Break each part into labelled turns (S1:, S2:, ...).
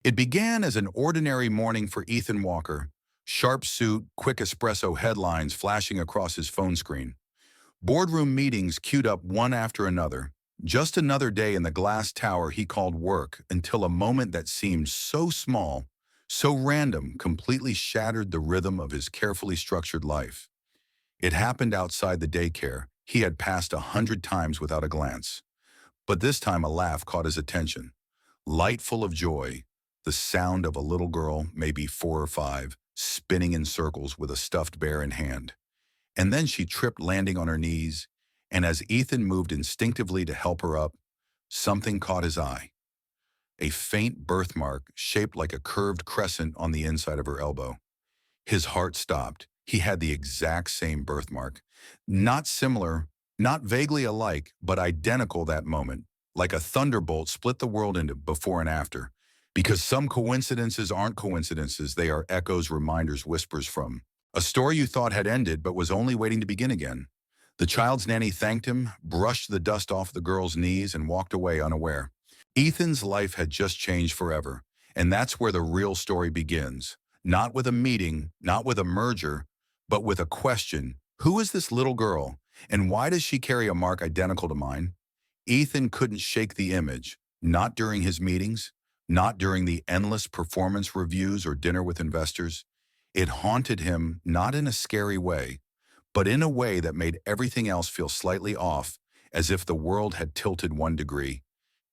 S1: It began as an ordinary morning for Ethan Walker. Sharp suit, quick espresso headlines flashing across his phone screen. Boardroom meetings queued up one after another. Just another day in the glass tower he called work until a moment that seemed so small, so random, completely shattered the rhythm of his carefully structured life. It happened outside the daycare he had passed 100 times without a glance. But this time a laugh caught his attention. Light full of joy, the sound of a little girl, maybe 4 or 5, spinning in circles with a stuffed bear in hand. And then she tripped, landing on her knees, and as Ethan moved instinctively to help her up, something caught his eye. A faint birthmark shaped like a curved crescent on the inside of her elbow. His heart stopped. He had the exact same birthmark. Not similar, not vaguely alike, but identical that moment. Like a thunderbolt split the world into before and after. Because some coincidences aren't coincidences, they are echoes, reminders, whispers from a story you thought had ended but was only waiting to begin again. The child's nanny thanked him, brushed the dust off the girl's knees, and walked away unaware. Ethan's life had just changed forever, and that's where the real story begins. Not with a meeting, not with a merger, but with a question. Who is this little girl, and why does she carry a mark identical to mine? Ethan couldn't shake the image, not during his meetings, not during the endless performance reviews or dinner with investors. It haunted him not in a scary way, but in a way that made everything else feel slightly off, as if the world had tilted 1 degree.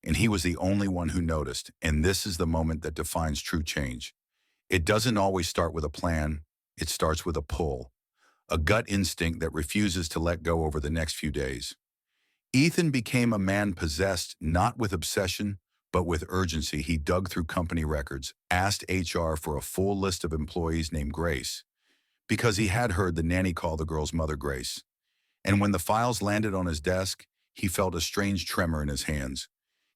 S1: And he was the only one who noticed, and this is the moment that defines true change. It doesn't always start with a plan, it starts with a pull, a gut instinct that refuses to let go over the next few days. Ethan became a man possessed not with obsession, but with urgency. He dug through company records, asked HR for a full list of employees named Grace, because he had heard the nanny call the girl's mother Grace. And when the files landed on his desk, he felt a strange tremor in his hands.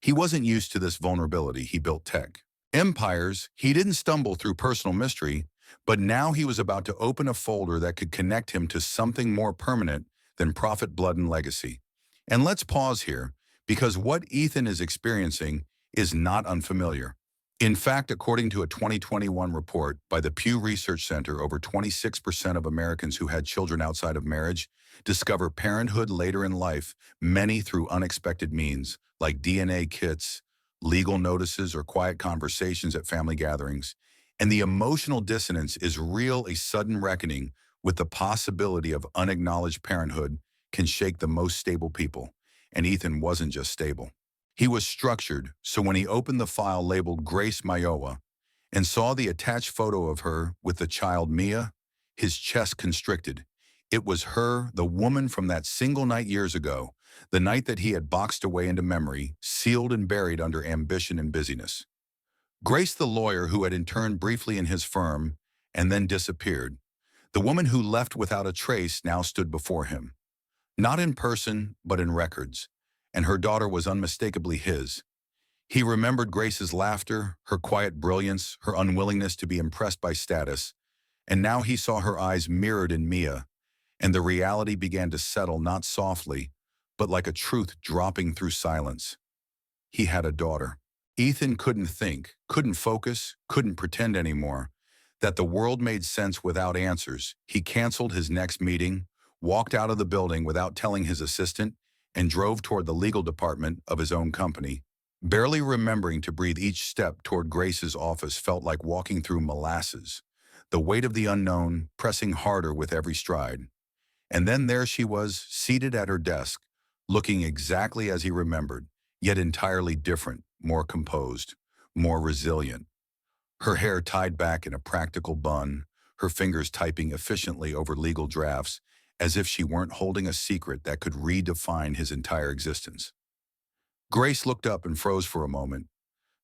S1: He wasn't used to this vulnerability. He built tech empires. He didn't stumble through personal mystery, but now he was about to open a folder that could connect him to something more permanent than profit, blood, and legacy. And let's pause here, because what Ethan is experiencing is not unfamiliar. In fact, according to a 2021 report by the Pew Research Center, over 26% of Americans who had children outside of marriage discover parenthood later in life, many through unexpected means, like DNA kits, legal notices, or quiet conversations at family gatherings. And the emotional dissonance is real. A sudden reckoning with the possibility of unacknowledged parenthood can shake the most stable people. And Ethan wasn't just stable. He was structured, so when he opened the file labeled Grace Mayowa and saw the attached photo of her with the child Mia, his chest constricted. It was her, the woman from that single night years ago, the night that he had boxed away into memory, sealed and buried under ambition and busyness. Grace, the lawyer who had interned briefly in his firm and then disappeared, the woman who left without a trace, now stood before him. Not in person, but in records, and her daughter was unmistakably his. He remembered Grace's laughter, her quiet brilliance, her unwillingness to be impressed by status, and now he saw her eyes mirrored in Mia, and the reality began to settle, not softly, but like a truth dropping through silence. He had a daughter. Ethan couldn't think, couldn't focus, couldn't pretend anymore. That the world made sense without answers. He canceled his next meeting, walked out of the building without telling his assistant, and drove toward the legal department of his own company. Barely remembering to breathe, each step toward Grace's office felt like walking through molasses, the weight of the unknown pressing harder with every stride. And then there she was, seated at her desk, looking exactly as he remembered, yet entirely different, more composed, more resilient. Her hair tied back in a practical bun, her fingers typing efficiently over legal drafts, as if she weren't holding a secret that could redefine his entire existence. Grace looked up and froze for a moment.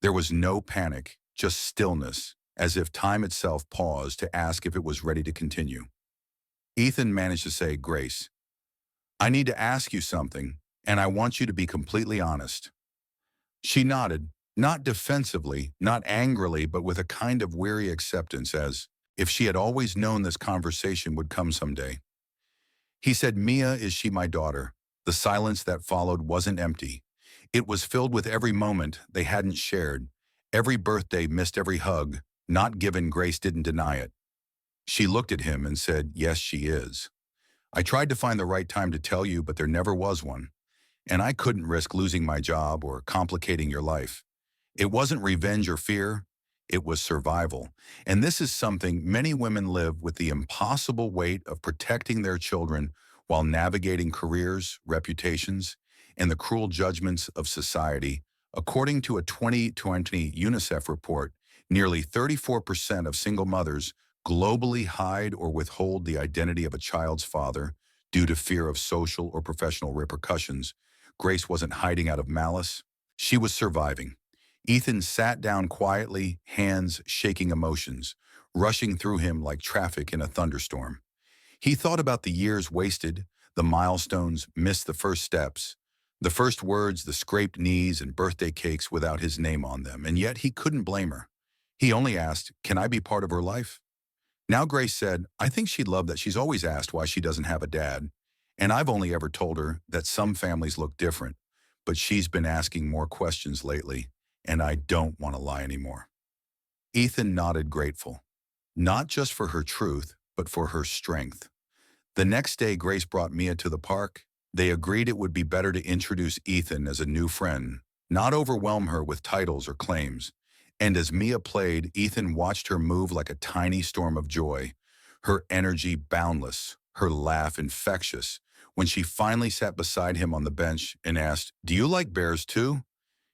S1: There was no panic, just stillness, as if time itself paused to ask if it was ready to continue. Ethan managed to say, "Grace, I need to ask you something, and I want you to be completely honest." She nodded, not defensively, not angrily, but with a kind of weary acceptance, as if she had always known this conversation would come someday. He said, "Mia, is she my daughter?" The silence that followed wasn't empty. It was filled with every moment they hadn't shared, Every birthday, missed every hug, not given. Grace didn't deny it. She looked at him and said, "Yes, she is. I tried to find the right time to tell you, but there never was one. And I couldn't risk losing my job or complicating your life. It wasn't revenge or fear, it was survival. And this is something many women live with, the impossible weight of protecting their children while navigating careers, reputations, and the cruel judgments of society. According to a 2020 UNICEF report, nearly 34% of single mothers globally hide or withhold the identity of a child's father due to fear of social or professional repercussions. Grace wasn't hiding out of malice. She was surviving. Ethan sat down quietly, hands shaking, emotions rushing through him like traffic in a thunderstorm. He thought about the years wasted, the milestones missed, the first steps, the first words, the scraped knees and birthday cakes without his name on them, and yet he couldn't blame her. He only asked, "Can I be part of her life?" Now Grace said, "I think she'd love that. She's always asked why she doesn't have a dad. And I've only ever told her that some families look different, but she's been asking more questions lately, and I don't want to lie anymore." Ethan nodded, grateful, not just for her truth, but for her strength. The next day, Grace brought Mia to the park. They agreed it would be better to introduce Ethan as a new friend, not overwhelm her with titles or claims. And as Mia played, Ethan watched her move like a tiny storm of joy, her energy boundless, her laugh infectious. When she finally sat beside him on the bench and asked, "Do you like bears too?"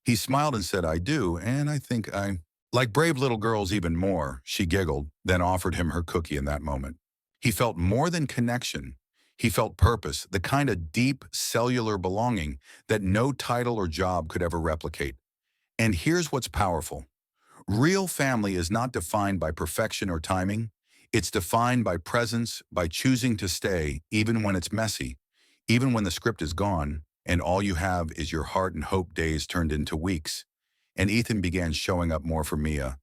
S1: He smiled and said, "I do, and I think I like brave little girls even more." She giggled, then offered him her cookie in that moment. He felt more than connection. He felt purpose, the kind of deep cellular belonging that no title or job could ever replicate. And here's what's powerful. Real family is not defined by perfection or timing. It's defined by presence, by choosing to stay, even when it's messy, even when the script is gone, and all you have is your heart and hope. Days turned into weeks, and Ethan began showing up more for Mia,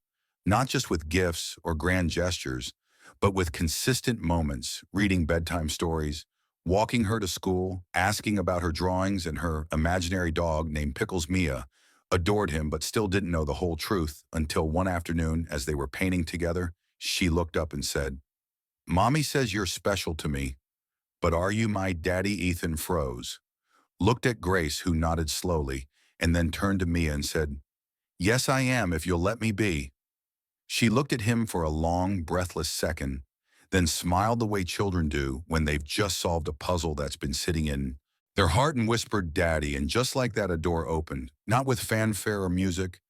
S1: not just with gifts or grand gestures, but with consistent moments, reading bedtime stories, walking her to school, asking about her drawings, and her imaginary dog named Pickles. Mia adored him but still didn't know the whole truth until one afternoon, as they were painting together, she looked up and said, "Mommy says you're special to me, but are you my daddy?" Ethan froze, looked at Grace, who nodded slowly, and then turned to Mia and said, "Yes, I am, if you'll let me be." She looked at him for a long, breathless second, then smiled the way children do when they've just solved a puzzle that's been sitting in their heart, and whispered, "Daddy." And just like that, a door opened, not with fanfare or music,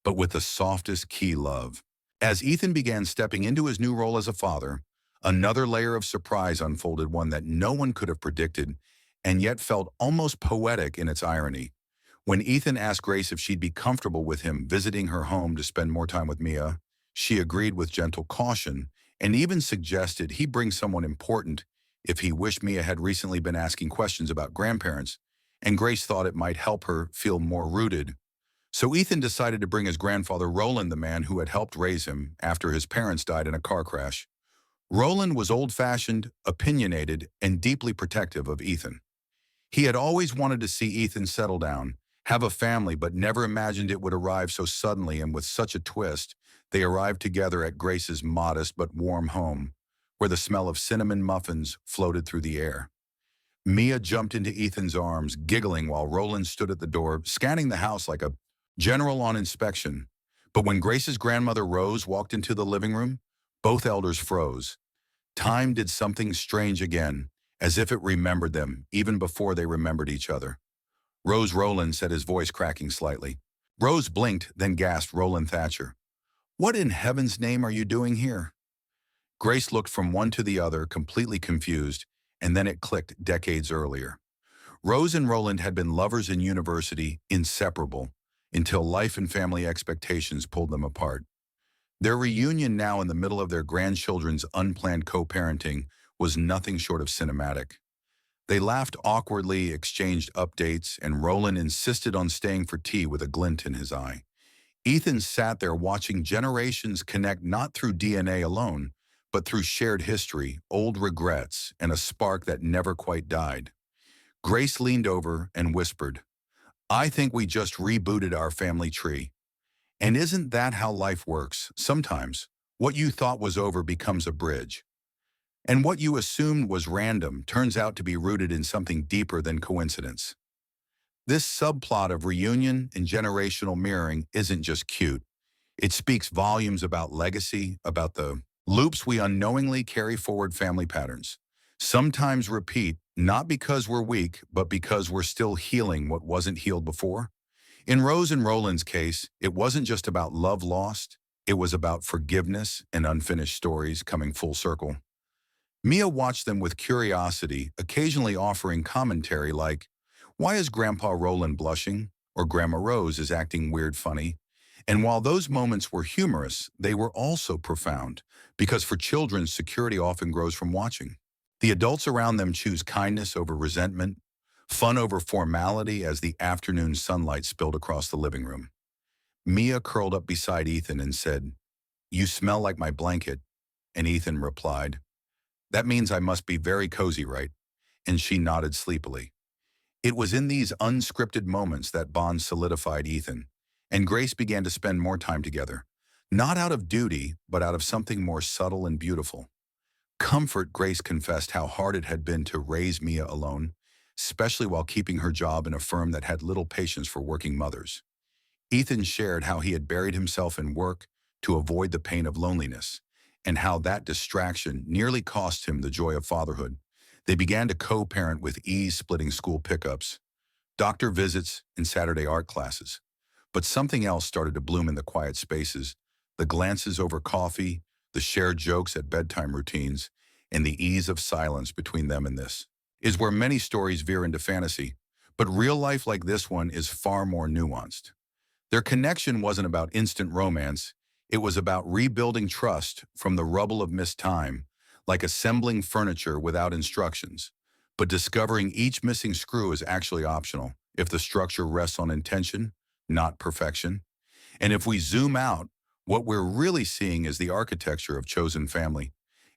S1: but with the softest key, love. As Ethan began stepping into his new role as a father, another layer of surprise unfolded, one that no one could have predicted, and yet felt almost poetic in its irony. When Ethan asked Grace if she'd be comfortable with him visiting her home to spend more time with Mia, she agreed with gentle caution, and even suggested he bring someone important if he wished Mia had recently been asking questions about grandparents, and Grace thought it might help her feel more rooted. So Ethan decided to bring his grandfather, Roland, the man who had helped raise him after his parents died in a car crash. Roland was old-fashioned, opinionated, and deeply protective of Ethan. He had always wanted to see Ethan settle down, have a family, but never imagined it would arrive so suddenly and with such a twist. They arrived together at Grace's modest but warm home, where the smell of cinnamon muffins floated through the air. Mia jumped into Ethan's arms, giggling, while Roland stood at the door, scanning the house like a general on inspection. But when Grace's grandmother, Rose, walked into the living room, both elders froze. Time did something strange again, as if it remembered them, even before they remembered each other. "Rose," Roland said, his voice cracking slightly. Rose blinked, then gasped, "Roland Thatcher. What in heaven's name are you doing here?" Grace looked from one to the other, completely confused, and then it clicked. Decades earlier, Rose and Roland had been lovers in university, inseparable, until life and family expectations pulled them apart. Their reunion, now in the middle of their grandchildren's unplanned co-parenting, was nothing short of cinematic. They laughed awkwardly, exchanged updates, and Roland insisted on staying for tea with a glint in his eye. Ethan sat there watching generations connect, not through DNA alone, but through shared history, old regrets, and a spark that never quite died. Grace leaned over and whispered, "I think we just rebooted our family tree." And isn't that how life works? Sometimes, what you thought was over becomes a bridge. And what you assumed was random turns out to be rooted in something deeper than coincidence. This subplot of reunion and generational mirroring isn't just cute. It speaks volumes about legacy, about the loops we unknowingly carry forward family patterns. Sometimes repeat, not because we're weak, but because we're still healing what wasn't healed before. In Rose and Roland's case, it wasn't just about love lost, it was about forgiveness and unfinished stories coming full circle. Mia watched them with curiosity, occasionally offering commentary like, "Why is Grandpa Roland blushing?" or "Grandma Rose is acting weird funny." And while those moments were humorous, they were also profound, because for children, security often grows from watching. The adults around them choose kindness over resentment, fun over formality as the afternoon sunlight spilled across the living room. Mia curled up beside Ethan and said, "You smell like my blanket." And Ethan replied, "That means I must be very cozy, right?" And she nodded sleepily. It was in these unscripted moments that Bond solidified Ethan, and Grace began to spend more time together. Not out of duty, but out of something more subtle and beautiful. Comfort, Grace confessed how hard it had been to raise Mia alone, especially while keeping her job in a firm that had little patience for working mothers. Ethan shared how he had buried himself in work to avoid the pain of loneliness, and how that distraction nearly cost him the joy of fatherhood. They began to co-parent with ease, splitting school pickups, doctor visits, and Saturday art classes. But something else started to bloom in the quiet spaces, the glances over coffee, the shared jokes at bedtime routines, and the ease of silence between them and this. Is where many stories veer into fantasy, but real life like this one is far more nuanced. Their connection wasn't about instant romance, it was about rebuilding trust from the rubble of missed time, like assembling furniture without instructions. But discovering each missing screw is actually optional if the structure rests on intention, not perfection. And if we zoom out, what we're really seeing is the architecture of chosen family.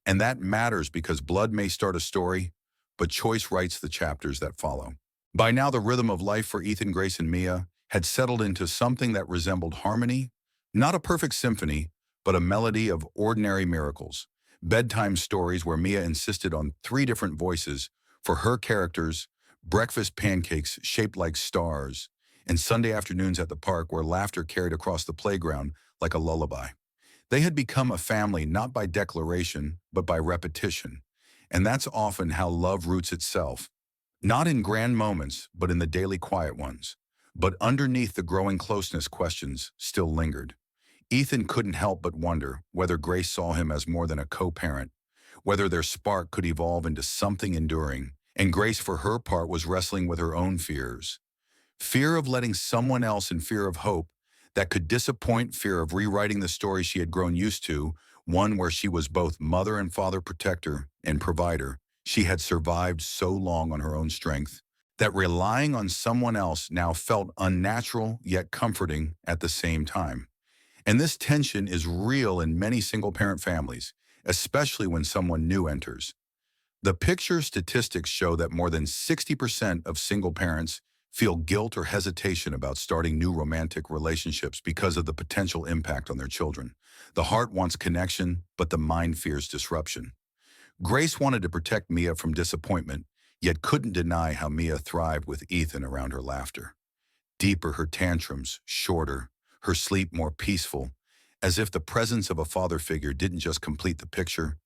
S1: And that matters because blood may start a story, but choice writes the chapters that follow. By now, the rhythm of life for Ethan, Grace, and Mia had settled into something that resembled harmony, not a perfect symphony, but a melody of ordinary miracles. Bedtime stories where Mia insisted on three different voices for her characters, breakfast pancakes shaped like stars, and Sunday afternoons at the park where laughter carried across the playground like a lullaby. They had become a family not by declaration, but by repetition. And that's often how love roots itself. Not in grand moments, but in the daily quiet ones. But underneath the growing closeness, questions still lingered. Ethan couldn't help but wonder whether Grace saw him as more than a co-parent, whether their spark could evolve into something enduring. And Grace, for her part, was wrestling with her own fears. Fear of letting someone else and fear of hope that could disappoint, fear of rewriting the story she had grown used to, one where she was both mother and father, protector and provider. She had survived so long on her own strength that relying on someone else now felt unnatural yet comforting at the same time. And this tension is real in many single-parent families, especially when someone new enters. The picture statistics show that more than 60% of single parents feel guilt or hesitation about starting new romantic relationships because of the potential impact on their children. The heart wants connection, but the mind fears disruption. Grace wanted to protect Mia from disappointment, yet couldn't deny how Mia thrived with Ethan around her laughter. Deeper her tantrums, shorter, her sleep more peaceful, as if the presence of a father figure didn't just complete the picture,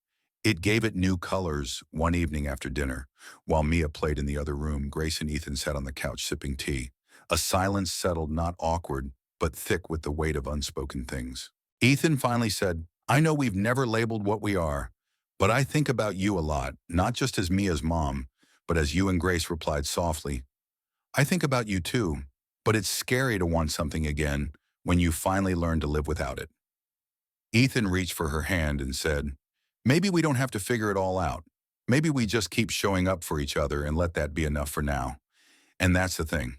S1: it gave it new colors. One evening after dinner, while Mia played in the other room, Grace and Ethan sat on the couch sipping tea. A silence settled, not awkward, but thick with the weight of unspoken things. Ethan finally said, "I know we've never labeled what we are, but I think about you a lot, not just as Mia's mom, but as you." And Grace replied softly, "I think about you too, but it's scary to want something again when you finally learn to live without it." Ethan reached for her hand and said, "Maybe we don't have to figure it all out. Maybe we just keep showing up for each other and let that be enough for now." And that's the thing.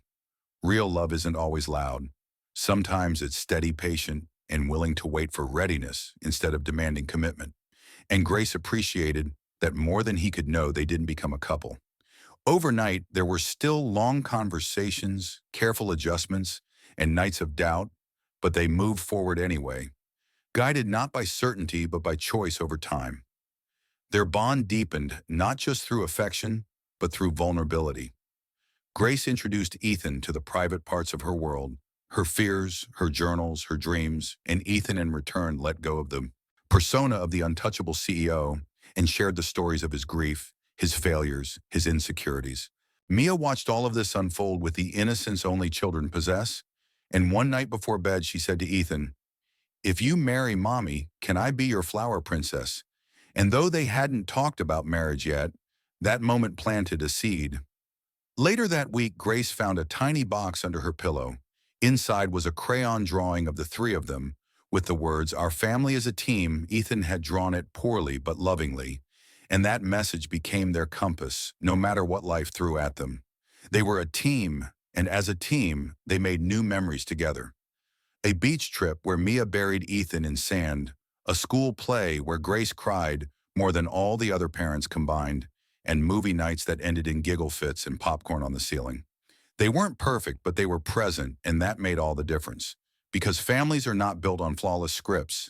S1: Real love isn't always loud. Sometimes it's steady, patient, and willing to wait for readiness instead of demanding commitment. And Grace appreciated that more than he could know, they didn't become a couple. Overnight, there were still long conversations, careful adjustments, and nights of doubt, but they moved forward anyway, guided not by certainty but by choice over time. Their bond deepened not just through affection, but through vulnerability. Grace introduced Ethan to the private parts of her world, her fears, her journals, her dreams, and Ethan in return let go of the persona of the untouchable CEO and shared the stories of his grief, his failures, his insecurities. Mia watched all of this unfold with the innocence only children possess, and one night before bed she said to Ethan, "If you marry mommy, can I be your flower princess?" And though they hadn't talked about marriage yet, that moment planted a seed. Later that week, Grace found a tiny box under her pillow. Inside was a crayon drawing of the three of them, with the words, "Our family is a team." Ethan had drawn it poorly but lovingly, and that message became their compass, no matter what life threw at them. They were a team, and as a team, they made new memories together. A beach trip where Mia buried Ethan in sand, a school play where Grace cried more than all the other parents combined, and movie nights that ended in giggle fits and popcorn on the ceiling. They weren't perfect, but they were present, and that made all the difference. Because families are not built on flawless scripts.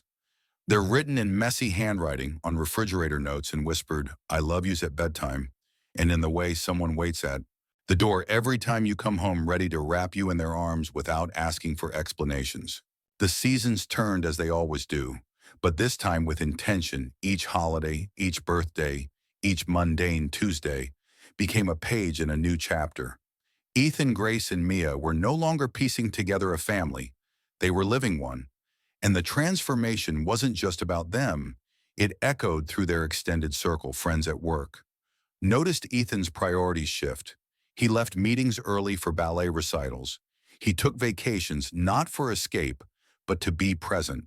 S1: They're written in messy handwriting, on refrigerator notes and whispered, "I love yous" at bedtime, and in the way someone waits at the door every time you come home ready to wrap you in their arms without asking for explanations. The seasons turned as they always do, but this time with intention. Each holiday, each birthday, each mundane Tuesday became a page in a new chapter. Ethan, Grace, and Mia were no longer piecing together a family. They were living one. And the transformation wasn't just about them. It echoed through their extended circle, friends at work. Noticed Ethan's priorities shift. He left meetings early for ballet recitals. He took vacations not for escape, but to be present.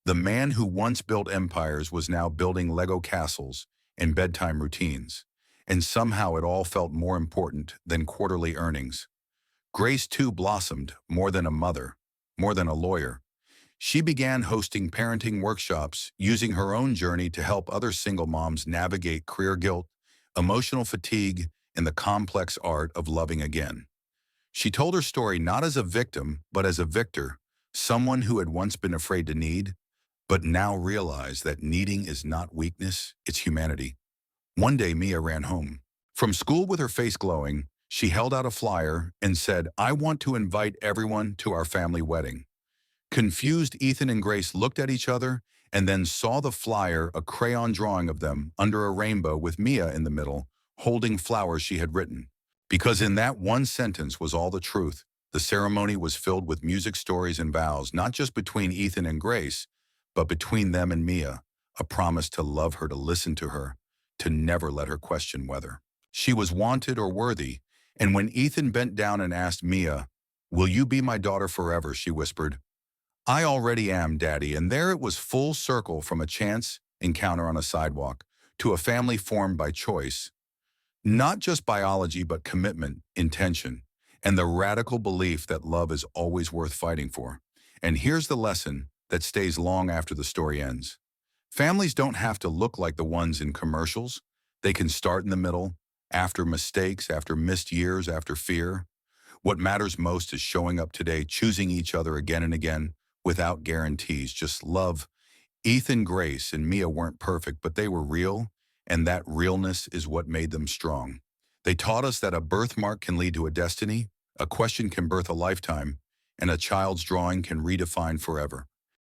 S1: The man who once built empires was now building Lego castles and bedtime routines. And somehow it all felt more important than quarterly earnings. Grace too blossomed, more than a mother, more than a lawyer. She began hosting parenting workshops, using her own journey to help other single moms navigate career guilt, emotional fatigue, and the complex art of loving again. She told her story not as a victim, but as a victor, someone who had once been afraid to need, but now realized that needing is not weakness, it's humanity. One day, Mia ran home from school with her face glowing. She held out a flyer and said, "I want to invite everyone to our family wedding." Confused, Ethan and Grace looked at each other and then saw the flyer, a crayon drawing of them under a rainbow with Mia in the middle, holding flowers she had written. Because in that one sentence was all the truth. The ceremony was filled with music, stories, and vows, not just between Ethan and Grace, but between them and Mia, a promise to love her, to listen to her, to never let her question whether she was wanted or worthy. And when Ethan bent down and asked Mia, "Will you be my daughter forever?" she whispered, "I already am, Daddy." And there it was, full circle, from a chance encounter on a sidewalk to a family formed by choice. Not just biology, but commitment, intention, and the radical belief that love is always worth fighting for. And here's the lesson that stays long after the story ends. Families don't have to look like the ones in commercials. They can start in the middle, after mistakes, after missed years, after fear. What matters most is showing up today, choosing each other again and again, without guarantees, just love. Ethan, Grace, and Mia weren't perfect, but they were real, and that realness is what made them strong. They taught us that a birthmark can lead to a destiny, a question can birth a lifetime, and a child's drawing can redefine forever.